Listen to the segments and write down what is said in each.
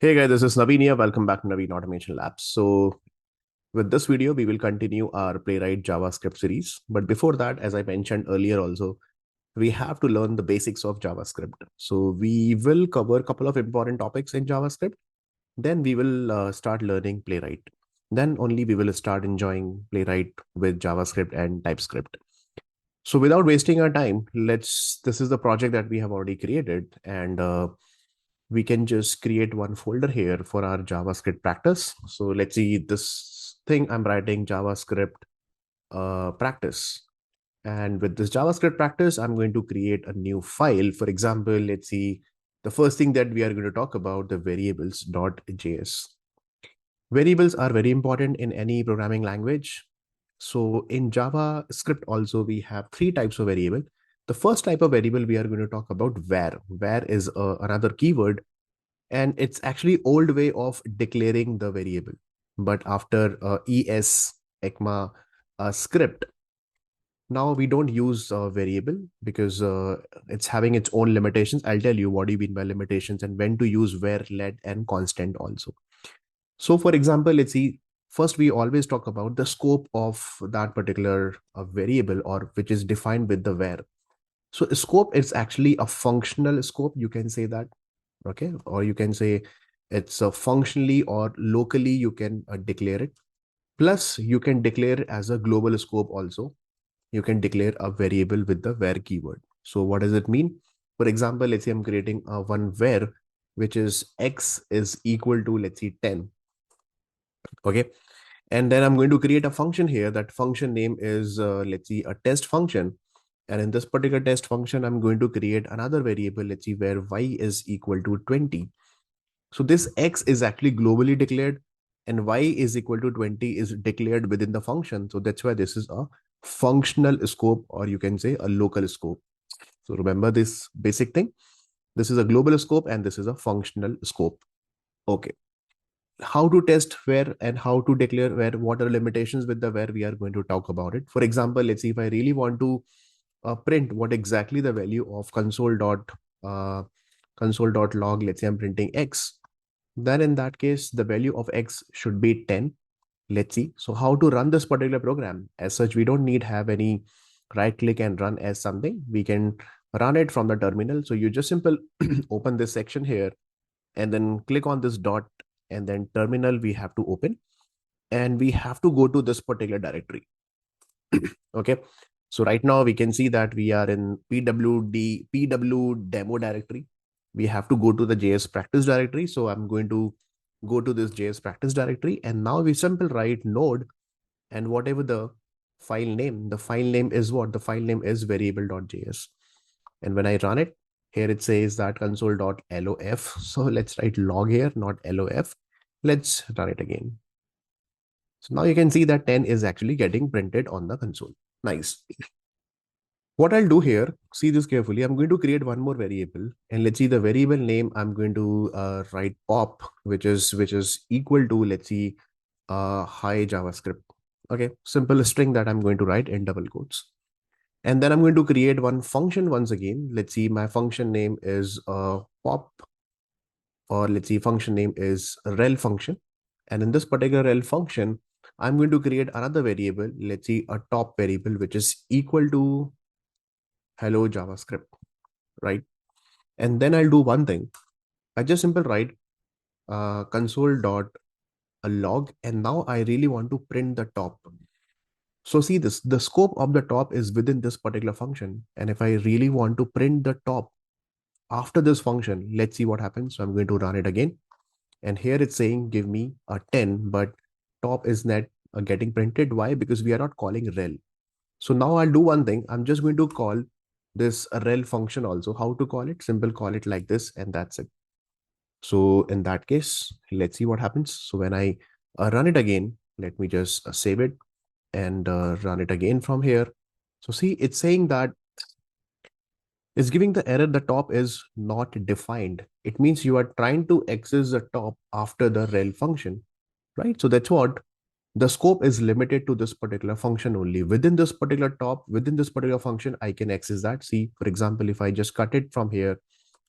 Hey guys, this is Naveen here. Welcome back to Naveen Automation Labs. So with this video, we will continue our Playwright JavaScript series. But before that, as I mentioned earlier also, we have to learn the basics of JavaScript. So we will cover a couple of important topics in JavaScript. Then we will start learning Playwright. Then only we will start enjoying Playwright with JavaScript and TypeScript. So without wasting our time, this is the project that we have already created. And we can just create one folder here for our JavaScript practice. So let's see this thing I'm writing JavaScript practice. And with this JavaScript practice, I'm going to create a new file. For example, let's see the first thing that we are going to talk about, the variables.js. Variables are very important in any programming language. So in JavaScript also, we have three types of variable. The first type of variable we are going to talk about var. Var is another keyword, and it's actually old way of declaring the variable. But after ES ECMA script, now we don't use variable because it's having its own limitations. I'll tell you what do you mean by limitations and when to use var, let, and constant also. So for example, let's see, first we always talk about the scope of that particular variable or which is defined with the var. So scope is actually a functional scope, you can say that. Okay, or you can say it's functionally or locally you can declare it. Plus you can declare it as a global scope also. You can declare a variable with the var keyword. So what does it mean? For example, let's say I'm creating a one var which is x is equal to, let's see, 10. Okay, and then I'm going to create a function here. That function name is let's see, a test function. And in this particular test function, I'm going to create another variable, let's see, where y is equal to 20. So this x is actually globally declared and y is equal to 20 is declared within the function. So that's why this is a functional scope, or you can say a local scope. So remember this basic thing. This is a global scope and this is a functional scope. Okay. How to test where and how to declare where, what are limitations with the where, we are going to talk about it. For example, let's see if I really want to print what exactly the value of uh, console.log, let's say I'm printing x, then in that case, the value of x should be 10. Let's see. So how to run this particular program? As such, we don't need have any right click and run as something. We can run it from the terminal. So you just simple open this section here and then click on this dot and then terminal we have to open and we have to go to this particular directory. Okay. So right now we can see that we are in pw demo directory. We have to go to the JS practice directory. So I'm going to go to this JS practice directory and now we simple write node and whatever the file name is what? The file name is variable.js. And when I run it, here it says that console.lof. So let's write log here, not lof. Let's run it again. So now you can see that 10 is actually getting printed on the console. Nice. What I'll do here, see this carefully. I'm going to create one more variable and let's see the variable name. I'm going to write pop, which is equal to, let's see, hi JavaScript. Okay, simple string that I'm going to write in double quotes. And then I'm going to create one function once again. Let's see, my function name is pop, or let's see, function name is rel function. And in this particular rel function, I'm going to create another variable. Let's see, a top variable, which is equal to hello JavaScript, right? And then I'll do one thing. I just simple write console.log, and now I really want to print the top. So see this, the scope of the top is within this particular function. And if I really want to print the top after this function, let's see what happens. So I'm going to run it again. And here it's saying, give me a 10, but top is not getting printed. Why? Because we are not calling rel. So now I'll do one thing. I'm just going to call this rel function also. How to call it? Simple call it like this, and that's it. So in that case, let's see what happens. So when I run it again, let me just save it and run it again from here. So see, it's saying that it's giving the error the top is not defined. It means you are trying to access the top after the rel function, right? So that's what the scope is limited to this particular function only. Within this particular top, within this particular function, I can access that. See, for example, if I just cut it from here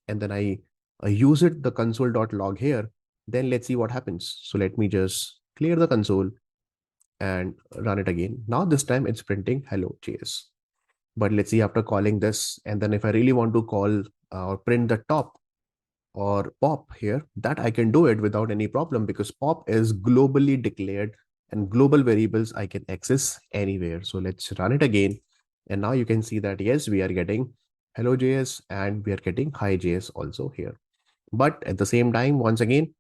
and then I use it, the console.log here, Then let's see what happens. So let me just clear the console and run it again. Now this time it's printing hello.js. But let's see, after calling this, and then if I really want to call or print the top or pop here, that I can do it without any problem, because pop is globally declared and global variables I can access anywhere. So let's run it again. And now you can see that yes, we are getting hello.js and we are getting hi.js also here. But at the same time, once again,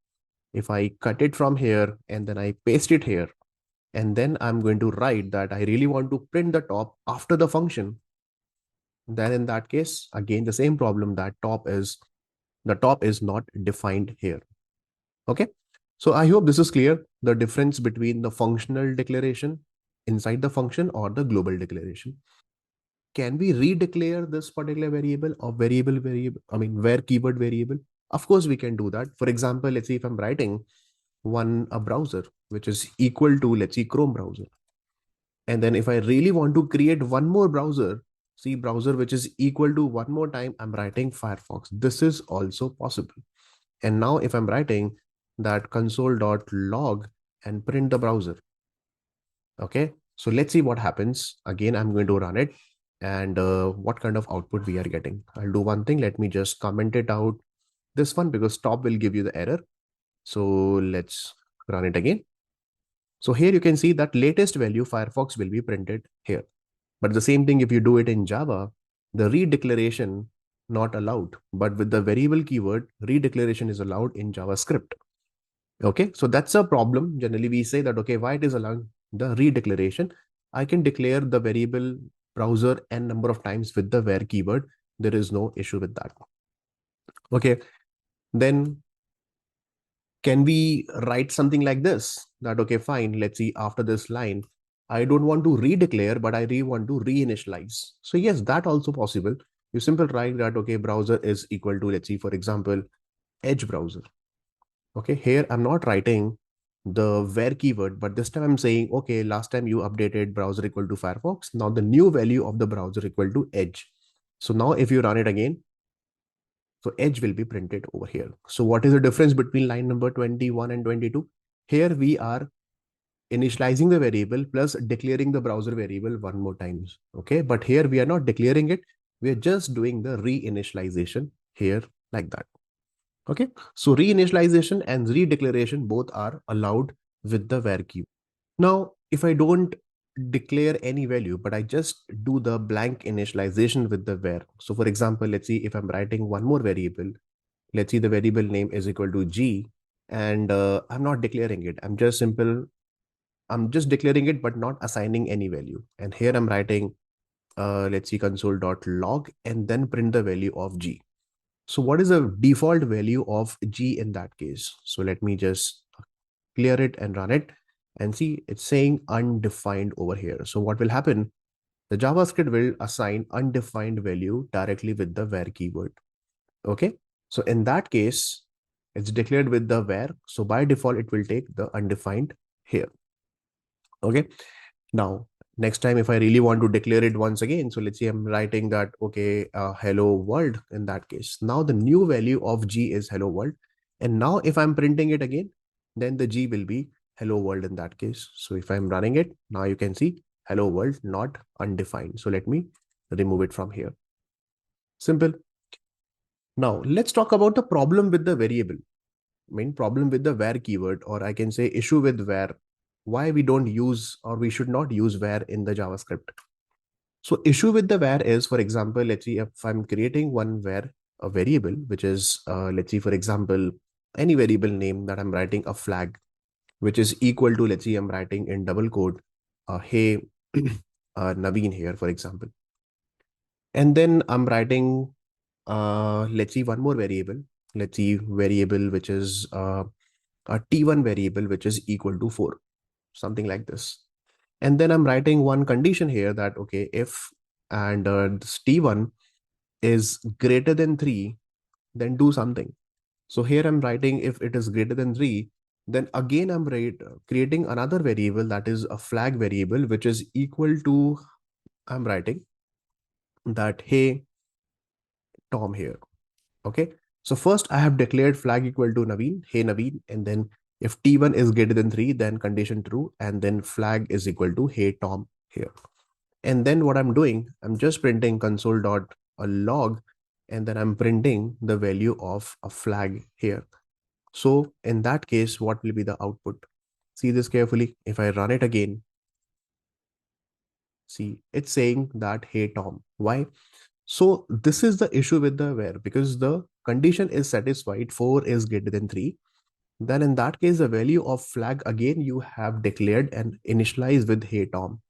if I cut it from here and then I paste it here, and then I'm going to write that I really want to print the top after the function, then in that case, again, the same problem, that the top is not defined here. Okay. So I hope this is clear, the difference between the functional declaration inside the function or the global declaration. Can we redeclare this particular variable or where keyword variable? Of course, we can do that. For example, let's say if I'm writing a browser, which is equal to, let's see, Chrome browser. And then if I really want to create one more browser, see browser, which is equal to one more time, I'm writing Firefox. This is also possible. And now if I'm writing that console.log and print the browser. Okay. So let's see what happens. Again, I'm going to run it and what kind of output we are getting. I'll do one thing. Let me just comment it out. This one, because stop will give you the error. So let's run it again. So here you can see that latest value Firefox will be printed here. But the same thing, if you do it in Java, the redeclaration not allowed. But with the variable keyword, redeclaration is allowed in JavaScript. Okay, so that's a problem. Generally, we say that, okay, why it is allowed the redeclaration? I can declare the variable browser n number of times with the where keyword. There is no issue with that. Okay, then can we write something like this? That, okay, fine, let's see, after this line, I don't want to redeclare, but I really want to reinitialize. So yes, that also possible. You simply write that, okay, browser is equal to, let's see, for example, Edge browser. Okay, here I'm not writing the where keyword, but this time I'm saying, okay, last time you updated browser equal to Firefox. Now the new value of the browser equal to Edge. So now if you run it again, so Edge will be printed over here. So what is the difference between line number 21 and 22? Here we are initializing the variable plus declaring the browser variable one more times. Okay, but here we are not declaring it. We are just doing the reinitialization here like that. Okay, so reinitialization and redeclaration both are allowed with the where keyword. Now, if I don't declare any value, but I just do the blank initialization with the where. So for example, let's see if I'm writing one more variable, let's see the variable name is equal to G, and I'm not declaring it. I'm just declaring it, but not assigning any value. And here I'm writing, let's see, console.log and then print the value of G. So what is the default value of G in that case? So let me just clear it and run it and see it's saying undefined over here. So what will happen? The JavaScript will assign undefined value directly with the where keyword. Okay. So in that case, it's declared with the where. So by default, it will take the undefined here. Okay. Now, next time, if I really want to declare it once again, so let's say I'm writing that, okay, hello world in that case. Now the new value of G is hello world. And now if I'm printing it again, then the G will be hello world in that case. So if I'm running it, now you can see hello world, not undefined. So let me remove it from here. Simple. Now let's talk about the problem with the variable. Problem with the where keyword, or I can say issue with where, why we don't use or we should not use where in the JavaScript. So issue with the where is, for example, let's see if I'm creating a variable, which is, let's see, for example, any variable name that I'm writing a flag, which is equal to, let's see, I'm writing in double quote, hey, Naveen here, for example. And then I'm writing, let's see, one more variable. Let's see, variable, which is a T1 variable, which is equal to 4, something like this. And then I'm writing one condition here that, okay, if and this T1 is greater than 3, then do something. So here I'm writing if it is greater than 3, then again I'm creating another variable that is a flag variable, which is equal to, I'm writing that, hey, Tom here. Okay. So first I have declared flag equal to Naveen, hey Naveen, and then if T1 is greater than 3, then condition true, and then flag is equal to hey Tom here. And then what I'm doing, I'm just printing console dot a log, and then I'm printing the value of a flag here. So in that case, what will be the output? See this carefully. If I run it again, see it's saying that hey Tom. Why? So this is the issue with the where, because the condition is satisfied, 4 is greater than 3. Then in that case, the value of flag again you have declared and initialized with hey Tom.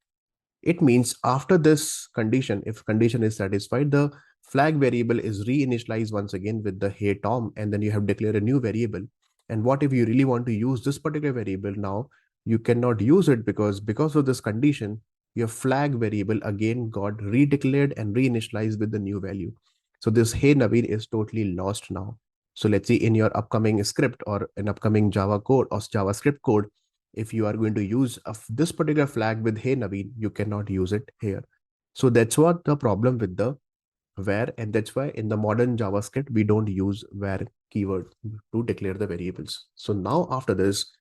It means after this condition, if condition is satisfied, the flag variable is reinitialized once again with the hey Tom, and then you have declared a new variable. And what if you really want to use this particular variable now? You cannot use it because of this condition, your flag variable again got redeclared and reinitialized with the new value. So this hey Naveen is totally lost now. So let's say in your upcoming script or an upcoming Java code or JavaScript code, if you are going to use this particular flag with hey Naveen, you cannot use it here. So that's what the problem with the where, and that's why in the modern JavaScript we don't use where keyword to declare the variables. So now after this,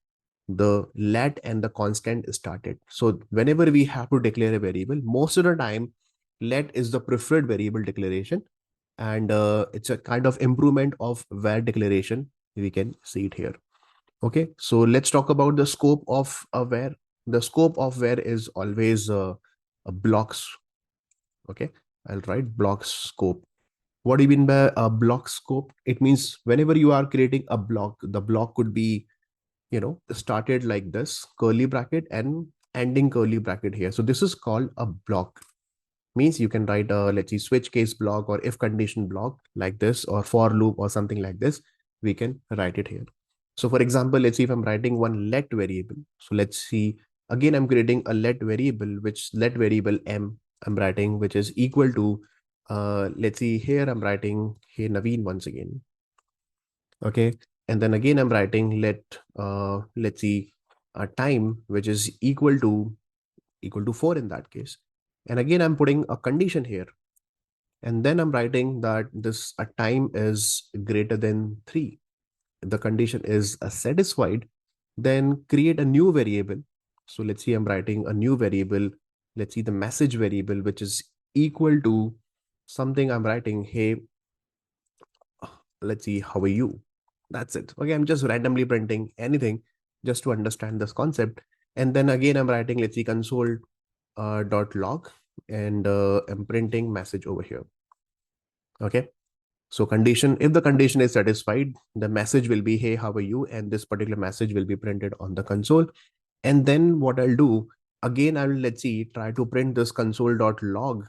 the let and the constant started. So whenever we have to declare a variable, most of the time let is the preferred variable declaration, and it's a kind of improvement of where declaration. We can see it here. Okay, so let's talk about the scope of a where. The scope of where is always a blocks. Okay, I'll write blocks scope. What do you mean by a block scope? It means whenever you are creating a block, the block could be, started like this, curly bracket and ending curly bracket here. So this is called a block. Means you can write a, let's see, switch case block or if condition block like this, or for loop or something like this. We can write it here. So for example, let's see if I'm writing one let variable. So let's see, again, I'm creating a let variable, which let variable m I'm writing, which is equal to, let's see here, I'm writing, hey, Naveen once again. Okay. And then again, I'm writing let's see, a time, which is equal to 4 in that case. And again, I'm putting a condition here. And then I'm writing that this a time is greater than 3. If the condition is satisfied, then create a new variable. So let's see, I'm writing a new variable. Let's see the message variable, which is equal to something I'm writing, hey, let's see, how are you? That's it. Okay, I'm just randomly printing anything just to understand this concept. And then again, I'm writing, let's see, console dot log, and I'm printing message over here. Okay. So condition, if the condition is satisfied, the message will be, hey, how are you? And this particular message will be printed on the console. And then what I'll do, again, I will, let's see, try to print this console.log.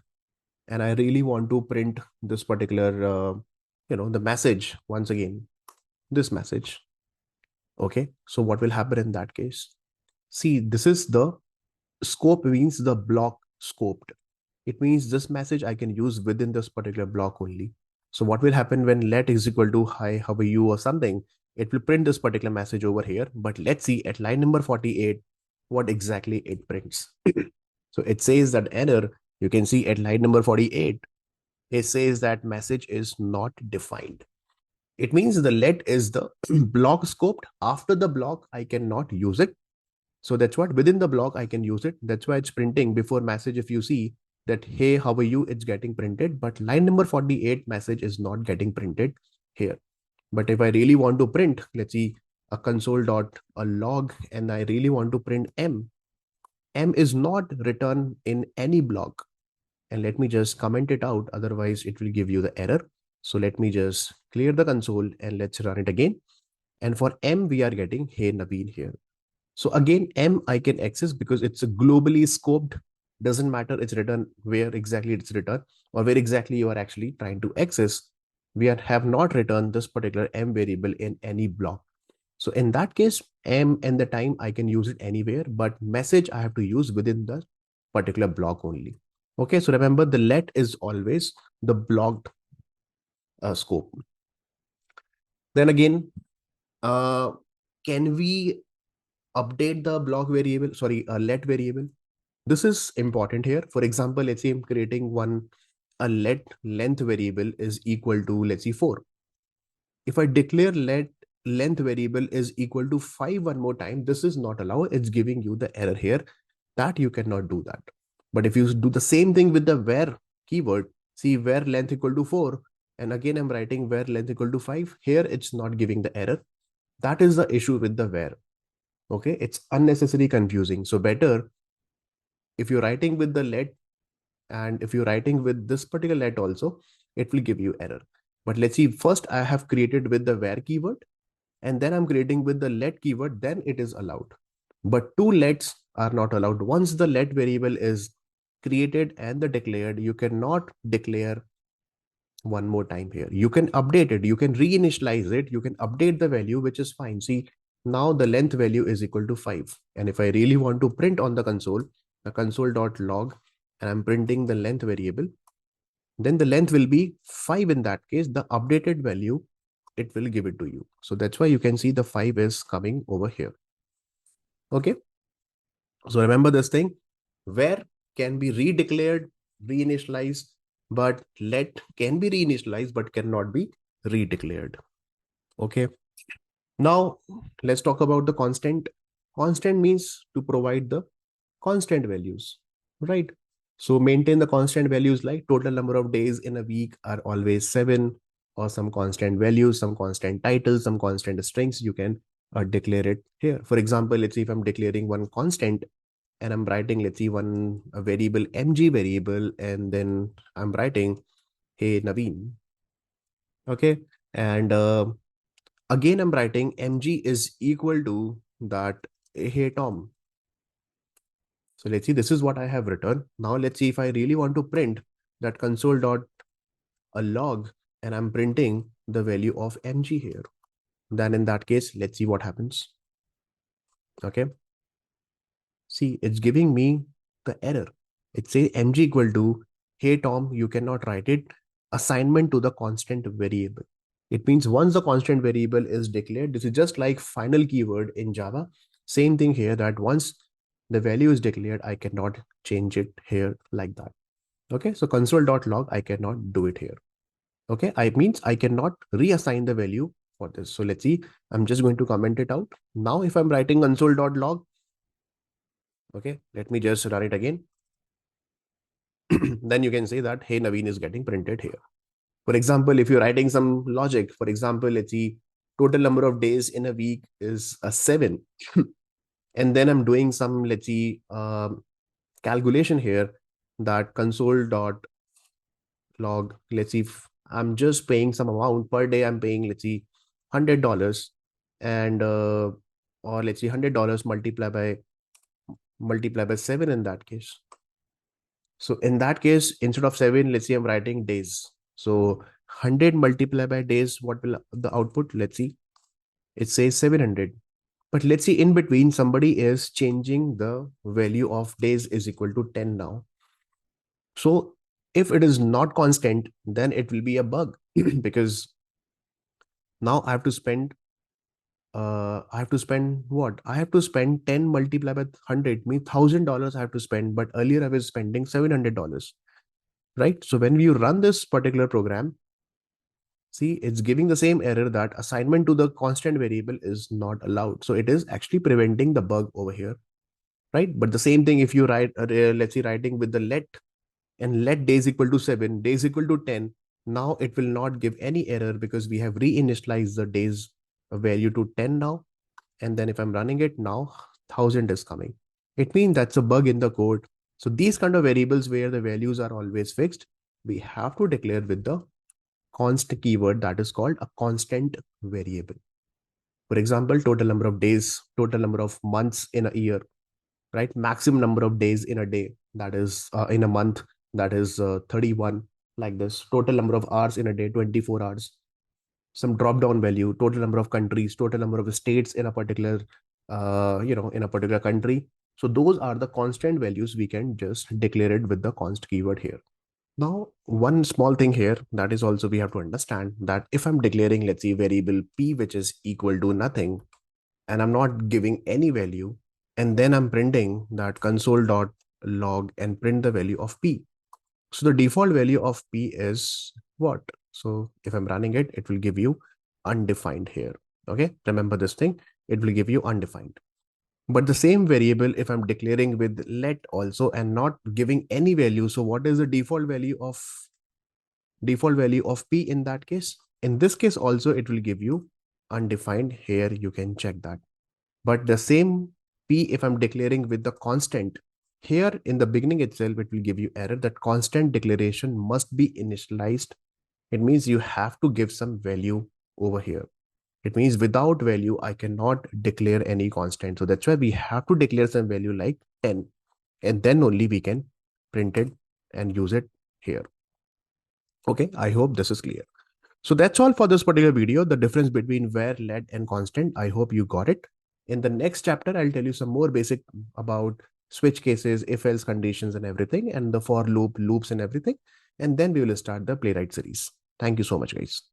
And I really want to print this particular, the message once again, this message. Okay. So what will happen in that case? See, this is the scope, means the block scoped. It means this message I can use within this particular block only. So what will happen when let is equal to hi, how are you or something? It will print this particular message over here. But let's see at line number 48, what exactly it prints. So it says that error, you can see at line number 48, it says that message is not defined. It means the let is the block scoped. After the block, I cannot use it. So that's what within the block I can use it. That's why it's printing before message. If you see that, hey, how are you? It's getting printed, but line number 48 message is not getting printed here. But if I really want to print, let's see, a console dot a log, and I really want to print m is not written in any block. And let me just comment it out. Otherwise it will give you the error. So let me just clear the console and let's run it again. And for m, we are getting, hey, Naveen here. So again, M I can access because it's a globally scoped. Doesn't matter it's written where exactly it's written or where exactly you are actually trying to access. Have not written this particular M variable in any block. So in that case, M and the time I can use it anywhere, but message I have to use within the particular block only. Okay, so remember the let is always the blocked scope. Then again, uh, can we update the block variable, sorry, a let variable? This is important here. For example, let's say I'm creating a let length variable is equal to, let's see, 4. If I declare let length variable is equal to 5 one more time, this is not allowed. It's giving you the error here that you cannot do that. But if you do the same thing with the where keyword, see where length equal to 4, and again I'm writing where length equal to 5, here it's not giving the error. That is the issue with the where. Okay, it's unnecessarily confusing. So better if you're writing with the let, and if you're writing with this particular let also, it will give you error. But let's see, first I have created with the where keyword, and then I'm creating with the let keyword, then it is allowed. But two lets are not allowed. Once the let variable is created and the declared, you cannot declare one more time here. You can update it, you can reinitialize it, you can update the value, which is fine. See, now the length value is equal to 5. And if I really want to print on the console.log, and I'm printing the length variable, then the length will be 5 in that case. The updated value, it will give it to you. So that's why you can see the 5 is coming over here. Okay. So remember this thing, where can be redeclared, reinitialized, but let can be reinitialized, but cannot be redeclared. Okay. Now let's talk about the constant. Constant means to provide the constant values, right? So maintain the constant values like total number of days in a week are always 7, or some constant values, some constant titles, some constant strings. You can declare it here. For example, let's see if I'm declaring one constant and I'm writing, let's see, one a variable mg variable, and then I'm writing, hey Naveen. Okay. And again, I'm writing mg is equal to that, hey Tom. So let's see, this is what I have written. Now let's see if I really want to print that console.log, and I'm printing the value of mg here. Then in that case, let's see what happens. Okay. See, it's giving me the error. It says mg equal to, hey Tom, you cannot write it, assignment to the constant variable. It means once the constant variable is declared, this is just like final keyword in Java. Same thing here, that once the value is declared, I cannot change it here like that. Okay, so console.log, I cannot do it here. Okay, I means I cannot reassign the value for this. So let's see, I'm just going to comment it out. Now, if I'm writing console.log, okay, let me just run it again. Then you can say that, hey, Naveen is getting printed here. For example, if you're writing some logic, for example, let's see, total number of days in a week is a 7. And then I'm doing some, let's see, calculation here, that console.log, let's see, if I'm just paying some amount per day, I'm paying, let's see, $100, and or let's see, $100 multiply by 7 in that case. So in that case, instead of 7, let's see, I'm writing days. So 100 multiplied by days, what will the output? Let's see, it says 700. But let's see, in between, somebody is changing the value of days is equal to 10 now. So if it is not constant, then it will be a bug because now I have to spend what? I have to spend 10 multiplied by 100, means $1,000 I have to spend, but earlier I was spending $700, right? So when you run this particular program, see, it's giving the same error that assignment to the constant variable is not allowed. So it is actually preventing the bug over here, right? But the same thing, if you write, let's say writing with the let, and let days equal to 7, days equal to 10, now it will not give any error because we have reinitialized the days value to 10 now. And then if I'm running it now, 1,000 is coming. It means that's a bug in the code. So these kind of variables where the values are always fixed, we have to declare with the const keyword, that is called a constant variable. For example, total number of days, total number of months in a year, right? Maximum number of days in a day, that is in a month, that is 31, like this. Total number of hours in a day, 24 hours. Some drop down value, total number of countries, total number of states in a particular, in a particular country. So those are the constant values. We can just declare it with the const keyword here. Now, one small thing here that is also we have to understand that if I'm declaring, let's say, variable p, which is equal to nothing, and I'm not giving any value, and then I'm printing that console.log and print the value of p. So the default value of p is what? So if I'm running it, it will give you undefined here. Okay, remember this thing, it will give you undefined. But the same variable, if I'm declaring with let also and not giving any value, so what is the default value of p in that case? In this case also, it will give you undefined. Here you can check that. But the same p, if I'm declaring with the constant, here in the beginning itself, it will give you error that constant declaration must be initialized. It means you have to give some value over here. It means without value, I cannot declare any constant. So that's why we have to declare some value like 10, and then only we can print it and use it here. Okay, I hope this is clear. So that's all for this particular video, the difference between where, let, and constant. I hope you got it. In the next chapter, I'll tell you some more basic about switch cases, if else conditions and everything, and the for loops and everything. And then we will start the playwright series. Thank you so much, guys.